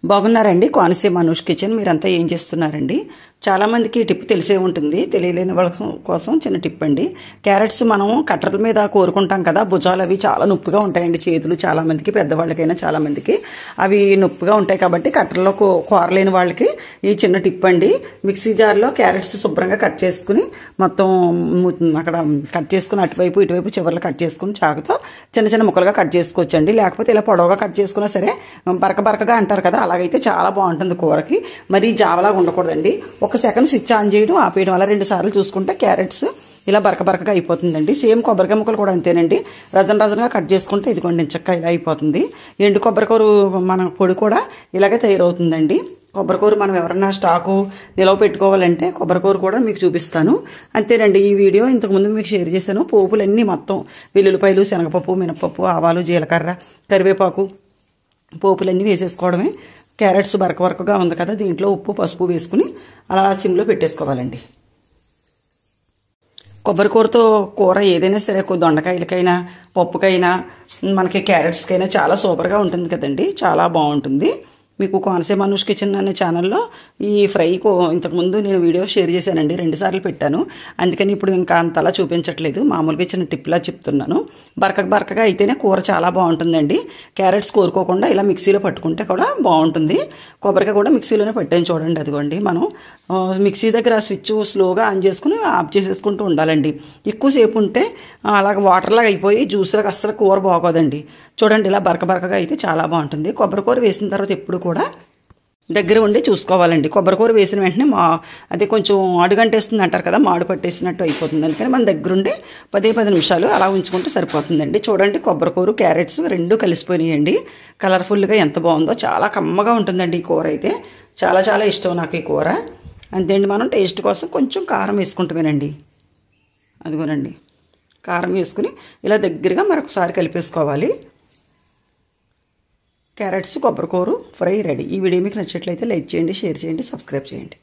బాగున్నారండి. కోనసీమ అనూష్ కిచెన్. మీరంతా ఏం చేస్తున్నారండి? చాలా మందికి ఈ టిప్ తెలిసే ఉంటుంది. తెలియలేని వాళ్ళ కోసం చిన్న టిప్ అండి. క్యారెట్స్ మనం కట్టర్ల మీద కోరుకుంటాం కదా, భుజాలు అవి చాలా నొప్పిగా ఉంటాయండి. చేతులు చాలా మందికి, పెద్దవాళ్ళకైనా చాలా మందికి అవి నొప్పిగా ఉంటాయి. కాబట్టి కట్టర్లో కోరలేని వాళ్ళకి ఈ చిన్న టిప్ అండి. మిక్సీ జార్లో క్యారెట్స్ శుభ్రంగా కట్ చేసుకుని మొత్తం అక్కడ కట్ చేసుకుని అటువైపు ఇటువైపు చివర్లు కట్ చేసుకుని చాకుతో చిన్న చిన్న ముక్కలుగా కట్ చేసుకోవచ్చండి. లేకపోతే ఇలా పొడవుగా కట్ చేసుకున్నా సరే, బరకగా అంటారు కదా, అలాగైతే చాలా బాగుంటుంది కూరకి. మరి జావలాగా ఉండకూడదండి. ఒక సెకండ్ స్విచ్ ఆన్ చేయడం ఆపేయడం అలా 2 సార్లు చూసుకుంటే క్యారెట్స్ ఇలా బరకగా అయిపోతుందండి. సేమ్ కొబ్బరికాయ ముక్కలు కూడా అంతేనండి. రజనగా కట్ చేసుకుంటే ఇదిగోండి చక్కగా ఇలా అయిపోతుంది. ఎండు కొబ్బరికూర మన పొడి కూడా ఇలాగే తయారవుతుందండి. కొబ్బరికూర మనం ఎవరన్నా స్టాకు నిలవ పెట్టుకోవాలంటే కొబ్బరికూర కూడా మీకు చూపిస్తాను. అంతేనండి. ఈ వీడియో ఇంతకుముందు మీకు షేర్ చేశాను. పోపులన్నీ మొత్తం వెల్లుల్లిపాయలు, శనగపప్పు, మినపప్పు, ఆవాలు, జీలకర్ర, కరివేపాకు పోపులన్నీ వేసేసుకోవడమే. క్యారెట్స్ బరకగా ఉంది కదా, దీంట్లో ఉప్పు పసుపు వేసుకుని అలా సిమ్లో పెట్టేసుకోవాలండి. కొబ్బరికూరతో కూర ఏదైనా సరే, దొండకాయలకైనా పప్పుకైనా మనకి క్యారెట్స్కైనా చాలా సూపర్గా ఉంటుంది కదండి. చాలా బాగుంటుంది. మీకు కోనసీమ అనూష్ కిచెన్ అనే ఛానల్లో ఈ ఫ్రై ఇంతకుముందు నేను వీడియో షేర్ చేశానండి. 2 సార్లు పెట్టాను. అందుకని ఇప్పుడు ఇంకా అంతలా చూపించట్లేదు. మామూలుగా చిన్న టిప్లా చెప్తున్నాను. బరకగా అయితేనే కూర చాలా బాగుంటుందండి. క్యారెట్స్ కోరుకోకుండా ఇలా మిక్సీలో పట్టుకుంటే కూడా బాగుంటుంది. కొబ్బరికాయ కూడా మిక్సీలోనే పెట్టాను చూడండి. అదిగోండి, మనం మిక్సీ దగ్గర స్విచ్ స్లోగా ఆన్ చేసుకుని ఆఫ్ చేసేసుకుంటూ ఉండాలండి. ఎక్కువసేపు ఉంటే అలాగ వాటర్లాగా అయిపోయి జ్యూస్లాగా అస్సలు కూర బాగోదండి. చూడండి, ఇలా బరకగా అయితే చాలా బాగుంటుంది. కొబ్బరికూర వేసిన తర్వాత ఎప్పుడు కూడా దగ్గర ఉండి చూసుకోవాలండి. కొబ్బరికూర వేసిన వెంటనే అది కొంచెం అడుగంటేస్తుంది అంటారు కదా, మాడు పట్టేసినట్టు అయిపోతుంది. అందుకని మన దగ్గరుండి 10 నిమిషాలు అలా ఉంచుకుంటే సరిపోతుందండి. చూడండి, కొబ్బరికూర క్యారెట్స్ 2 కలిసిపోయినాయండి. కలర్ఫుల్గా ఎంత బాగుందో. చాలా కమ్మగా ఉంటుందండి ఈ కూర అయితే. చాలా ఇష్టం నాకు ఈ కూర. అంతేండి, మనం టేస్ట్ కోసం కొంచెం కారం వేసుకుంటామేనండి. అదిగోనండి, కారం వేసుకుని ఇలా దగ్గరగా మరొకసారి కలిపేసుకోవాలి. క్యారెట్స్ కొబ్బరికూర ఫ్రై రెడీ. ఈ వీడియో మీకు నచ్చినట్లయితే లైక్ చేయండి, షేర్ చేయండి, సబ్స్క్రైబ్ చేయండి.